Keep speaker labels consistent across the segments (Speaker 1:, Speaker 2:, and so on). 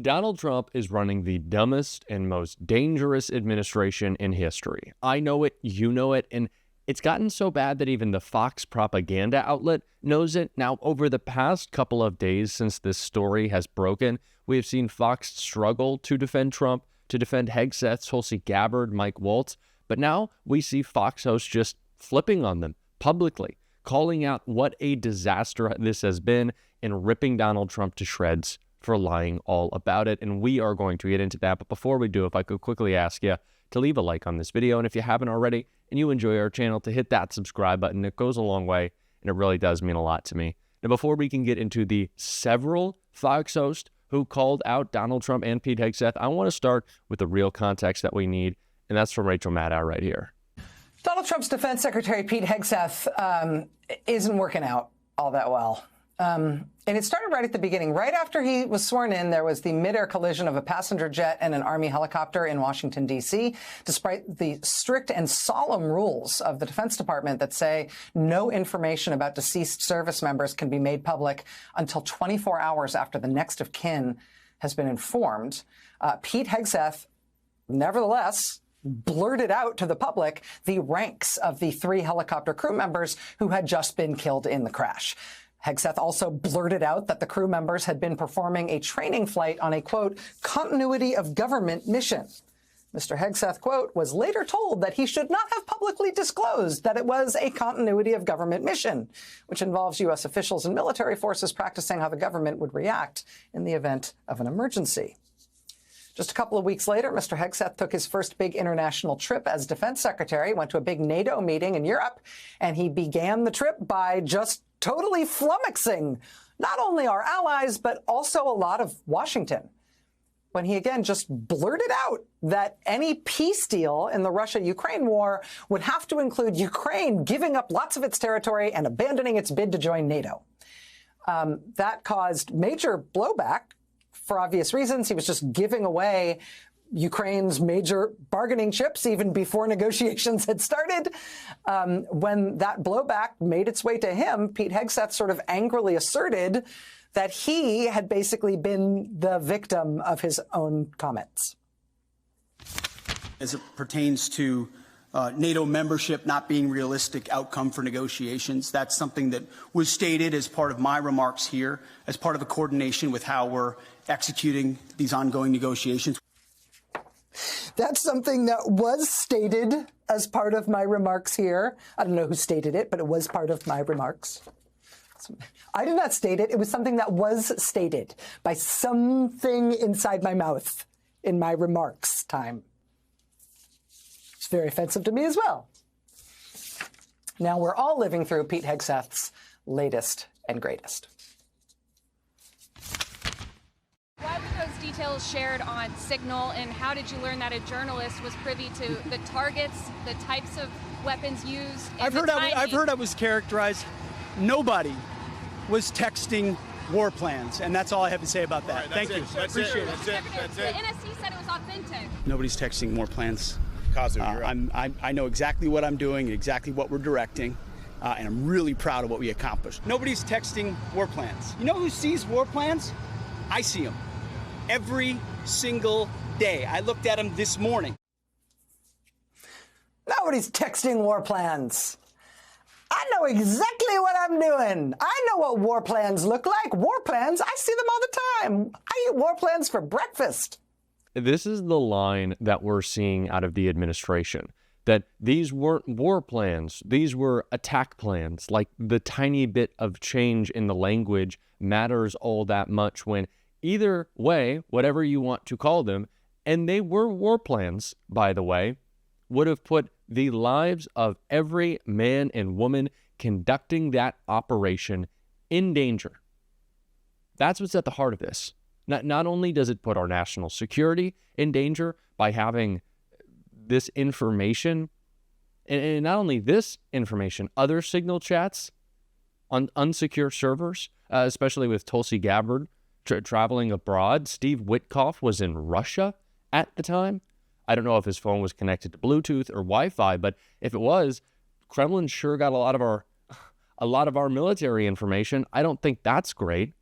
Speaker 1: Donald Trump is running the dumbest and most dangerous administration in history. I know it, you know it, and it's gotten so bad that even the Fox propaganda outlet knows it. Now, over the past couple of days since this story has broken, we have seen Fox struggle to defend Trump, to defend Hegseth, Tulsi Gabbard, Mike Waltz, but now we see Fox hosts just flipping on them publicly, calling out what a disaster this has been and ripping Donald Trump to shreds for lying all about it. And we are going to get into that. But before we do, if I could quickly ask you to leave a like on this video. And if you haven't already and you enjoy our channel, to hit that subscribe button. It goes a long way and it really does mean a lot to me. Now, before we can get into the several Fox hosts who called out Donald Trump and Pete Hegseth, I want to start with the real context that we need. And that's from Rachel Maddow right here.
Speaker 2: Donald Trump's Defense Secretary Pete Hegseth isn't working out all that well. And it started right at the beginning. Right after he was sworn in, there was the midair collision of a passenger jet and an Army helicopter in Washington, D.C., despite the strict and solemn rules of the Defense Department that say no information about deceased service members can be made public until 24 hours after the next of kin has been informed. Pete Hegseth, nevertheless, blurted out to the public the ranks of the 3 helicopter crew members who had just been killed in the crash. Hegseth also blurted out that the crew members had been performing a training flight on a, quote, continuity of government mission. Mr. Hegseth, quote, was later told that he should not have publicly disclosed that it was a continuity of government mission, which involves U.S. officials and military forces practicing how the government would react in the event of an emergency. Just a couple of weeks later, Mr. Hegseth took his first big international trip as defense secretary, went to a big NATO meeting in Europe, and he began the trip by just totally flummoxing not only our allies, but also a lot of Washington, when he again just blurted out that any peace deal in the Russia-Ukraine war would have to include Ukraine giving up lots of its territory and abandoning its bid to join NATO. That caused major blowback for obvious reasons. He was just giving away Ukraine's major bargaining chips even before negotiations had started. When that blowback made its way to him, Pete Hegseth sort of angrily asserted that he had basically been the victim of his own comments.
Speaker 3: As it pertains to NATO membership not being realistic outcome for negotiations, that's something that was stated as part of my remarks here, as part of a coordination with how we're executing these ongoing negotiations.
Speaker 2: That's something that was stated as part of my remarks here. I don't know who stated it, but it was part of my remarks. I did not state it. It was something that was stated by something inside my mouth in my remarks time. It's very offensive to me as well. Now we're all living through Pete Hegseth's latest and greatest.
Speaker 4: Why were those details shared on Signal, and how did you learn that a journalist was privy to the targets, the types of weapons used?
Speaker 3: I've heard I was characterized. Nobody was texting war plans, and that's all I have to say about that.
Speaker 5: Right,
Speaker 3: Thank you.
Speaker 5: Appreciate it. That's
Speaker 4: The
Speaker 5: it.
Speaker 4: NSC said it was authentic.
Speaker 3: Nobody's texting war plans.
Speaker 5: You're up.
Speaker 3: I know exactly what I'm doing, exactly what we're directing, and I'm really proud of what we accomplished. Nobody's texting war plans. You know who sees war plans? I see them every single day. I looked at them this morning.
Speaker 2: Nobody's texting war plans. I know exactly what I'm doing. I know what war plans look like. War plans, I see them all the time. I eat war plans for breakfast.
Speaker 1: This is the line that we're seeing out of the administration, that these weren't war plans. These were attack plans. Like, the tiny bit of change in the language matters all that much when either way, whatever you want to call them, and they were war plans, by the way, would have put the lives of every man and woman conducting that operation in danger. That's what's at the heart of this. Not only does it put our national security in danger by having this information, and not only this information, other Signal chats on unsecure servers, especially with Tulsi Gabbard traveling abroad. Steve Witkoff was in Russia at the time. I don't know if his phone was connected to Bluetooth or Wi-Fi, but if it was, Kremlin sure got a lot of our military information. I don't think that's great.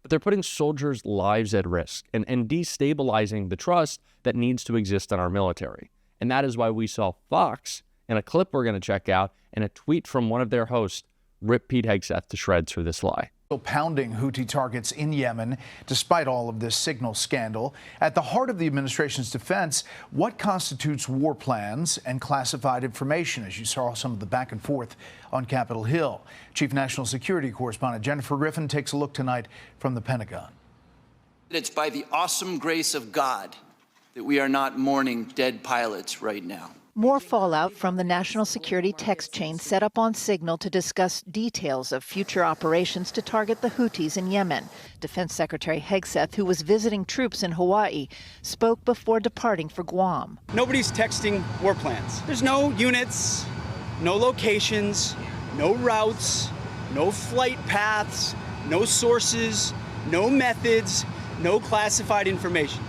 Speaker 1: but they're putting soldiers' lives at risk and destabilizing the trust that needs to exist in our military. And that is why we saw Fox, in a clip we're going to check out, and a tweet from one of their hosts, rip Pete Hegseth to shreds for this lie.
Speaker 6: Pounding Houthi targets in Yemen, despite all of this signal scandal. At the heart of the administration's defense, what constitutes war plans and classified information, as you saw some of the back and forth on Capitol Hill. Chief National Security Correspondent Jennifer Griffin takes a look tonight from the Pentagon.
Speaker 7: It's by the awesome grace of God that we are not mourning dead pilots right now.
Speaker 8: More fallout from the national security text chain set up on Signal to discuss details of future operations to target the Houthis in Yemen. Defense Secretary Hegseth, who was visiting troops in Hawaii, spoke before departing for Guam.
Speaker 5: Nobody's texting war plans. There's no units, no locations, no routes, no flight paths, no sources, no methods, no classified information.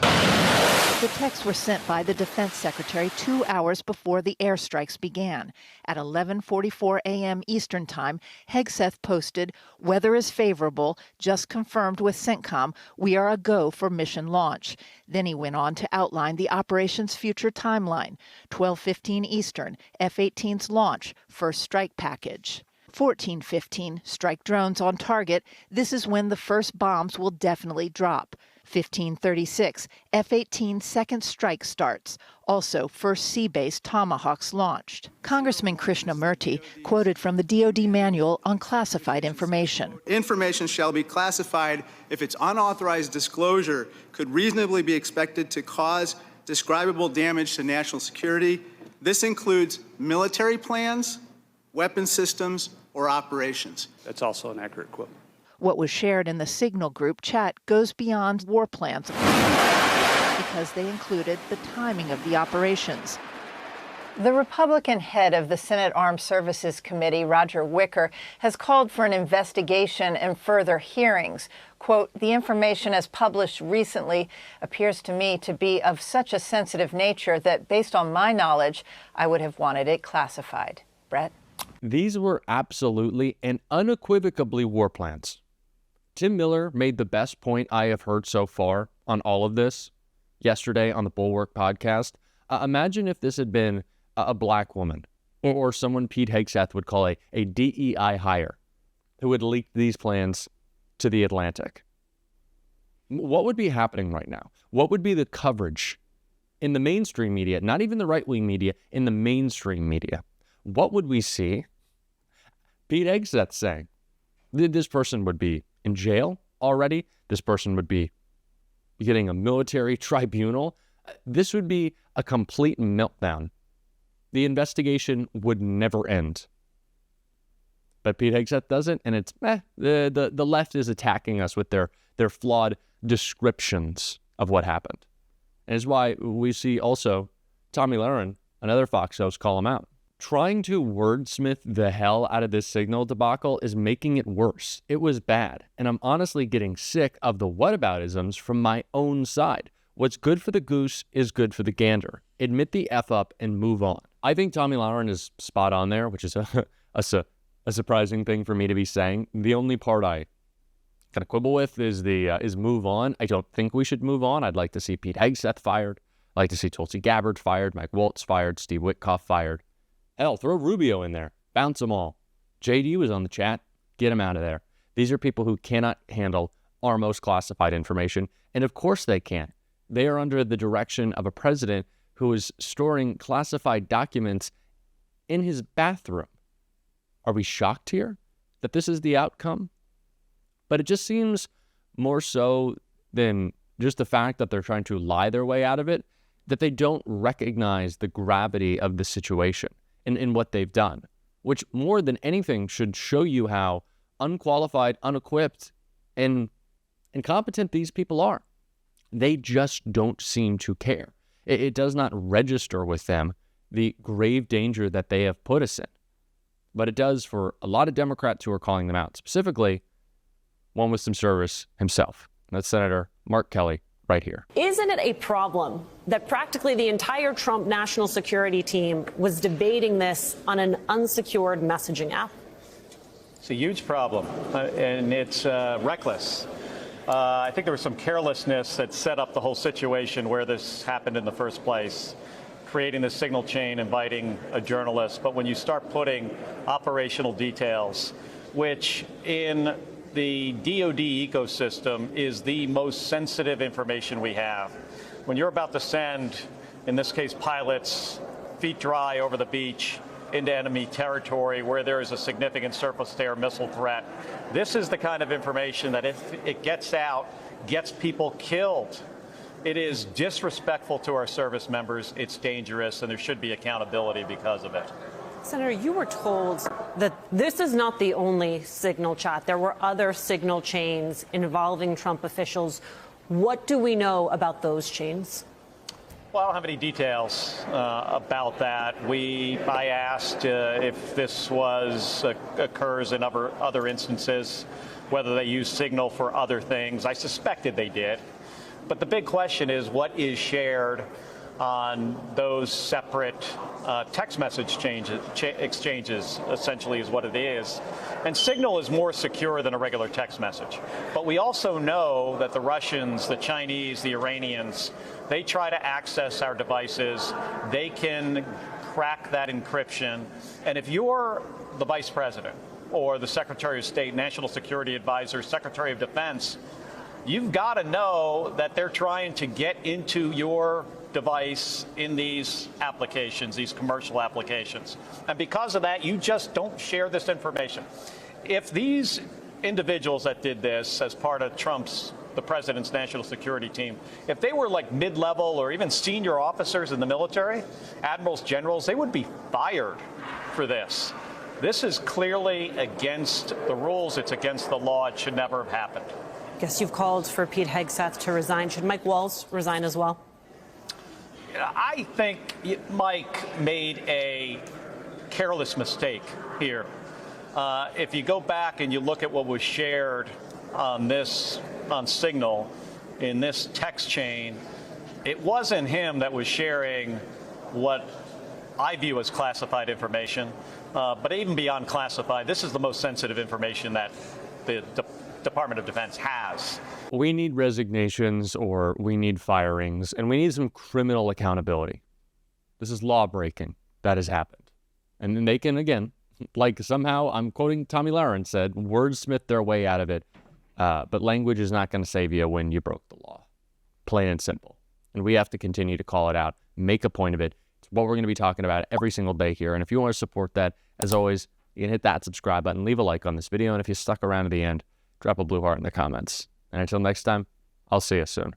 Speaker 8: The texts were sent by the defense secretary 2 hours before the airstrikes began. At 11:44 a.m. Eastern Time, Hegseth posted, "Weather is favorable, just confirmed with CENTCOM. We are a go for mission launch." Then he went on to outline the operation's future timeline. 12:15 Eastern, F-18s launch, first strike package. 14:15, strike drones on target. This is when the first bombs will definitely drop. 15:36, F-18 second strike starts. Also, first sea-based Tomahawks launched. Congressman Krishnamurti quoted from the DoD manual on classified information.
Speaker 9: Information shall be classified if its unauthorized disclosure could reasonably be expected to cause describable damage to national security. This includes military plans, weapon systems, or operations.
Speaker 5: That's also an accurate quote.
Speaker 8: What was shared in the Signal group chat goes beyond war plans because they included the timing of the operations. The Republican head of the Senate Armed Services Committee, Roger Wicker, has called for an investigation and further hearings. Quote, "The information as published recently appears to me to be of such a sensitive nature that, based on my knowledge, I would have wanted it classified." Brett?
Speaker 1: These were absolutely and unequivocally war plans. Tim Miller made the best point I have heard so far on all of this yesterday on the Bulwark podcast. Imagine if this had been a black woman or someone Pete Hegseth would call a DEI hire who had leaked these plans to the Atlantic. What would be happening right now? What would be the coverage in the mainstream media, not even the right-wing media, in the mainstream media? What would we see? Pete Hegseth saying this person would be in jail already. This person would be getting a military tribunal. This would be a complete meltdown. The investigation would never end. But Pete Hegseth doesn't, and it's the left is attacking us with their flawed descriptions of what happened. And it's why we see also Tomi Lahren, another Fox host, call him out. Trying to wordsmith the hell out of this Signal debacle is making it worse. It was bad, and I'm honestly getting sick of the whataboutisms from my own side. What's good for the goose is good for the gander. Admit the F up and move on. I think Tomi Lahren is spot on there, which is a surprising thing for me to be saying. The only part I kind of quibble with is move on. I don't think we should move on. I'd like to see Pete Hegseth fired. I'd like to see Tulsi Gabbard fired, Mike Waltz fired, Steve Witkoff fired. Hell, throw Rubio in there. Bounce them all. JD was on the chat. Get him out of there. These are people who cannot handle our most classified information. And of course they can't. They are under the direction of a president who is storing classified documents in his bathroom. Are we shocked here that this is the outcome? But it just seems more so than just the fact that they're trying to lie their way out of it, that they don't recognize the gravity of the situation in what they've done, which more than anything should show you how unqualified, unequipped, and incompetent these people are. They just don't seem to care. It does not register with them the grave danger that they have put us in. But it does for a lot of Democrats who are calling them out, specifically one with some service himself. That's Senator Mark Kelly right here.
Speaker 10: Isn't it a problem that practically the entire Trump national security team was debating this on an unsecured messaging app?
Speaker 11: It's a huge problem, and it's reckless. I think there was some carelessness that set up the whole situation where this happened in the first place, creating this signal chain, inviting a journalist. But when you start putting operational details, which in the DoD ecosystem is the most sensitive information we have. When you're about to send, in this case, pilots, feet dry over the beach into enemy territory where there is a significant surface-to-air missile threat, this is the kind of information that if it gets out, gets people killed. It is disrespectful to our service members, it's dangerous, and there should be accountability because of it.
Speaker 10: Senator, you were told that this is not the only signal chat. There were other signal chains involving Trump officials. What do we know about those chains?
Speaker 11: Well, I don't have any details about that. I asked if this occurs in other instances, whether they use Signal for other things. I suspected they did. But the big question is what is shared on those separate text message exchanges, essentially, is what it is. And Signal is more secure than a regular text message. But we also know that the Russians, the Chinese, the Iranians, they try to access our devices. They can crack that encryption. And if you're the vice president or the Secretary of State, National Security Advisor, Secretary of Defense, you've got to know that they're trying to get into your device in these applications, these commercial applications. And because of that, you just don't share this information. If these individuals that did this as part of the president's national security team, if they were like mid-level or even senior officers in the military, admirals, generals, they would be fired for this. This is clearly against the rules. It's against the law. It should never have happened.
Speaker 10: I guess you've called for Pete Hegseth to resign. Should Mike Waltz resign as well?
Speaker 11: I think Mike made a careless mistake here. If you go back and you look at what was shared on Signal in this text chain, it wasn't him that was sharing what I view as classified information. But even beyond classified, this is the most sensitive information that the Department of Defense has.
Speaker 1: We need resignations or we need firings, and we need some criminal accountability. This is law breaking that has happened. And then they can, again, like somehow, I'm quoting Tomi Lahren said, wordsmith their way out of it. But language is not going to save you when you broke the law. Plain and simple. And we have to continue to call it out, make a point of it. It's what we're going to be talking about every single day here. And if you want to support that, as always, you can hit that subscribe button, leave a like on this video. And if you stuck around to the end, drop a blue heart in the comments. And until next time, I'll see you soon.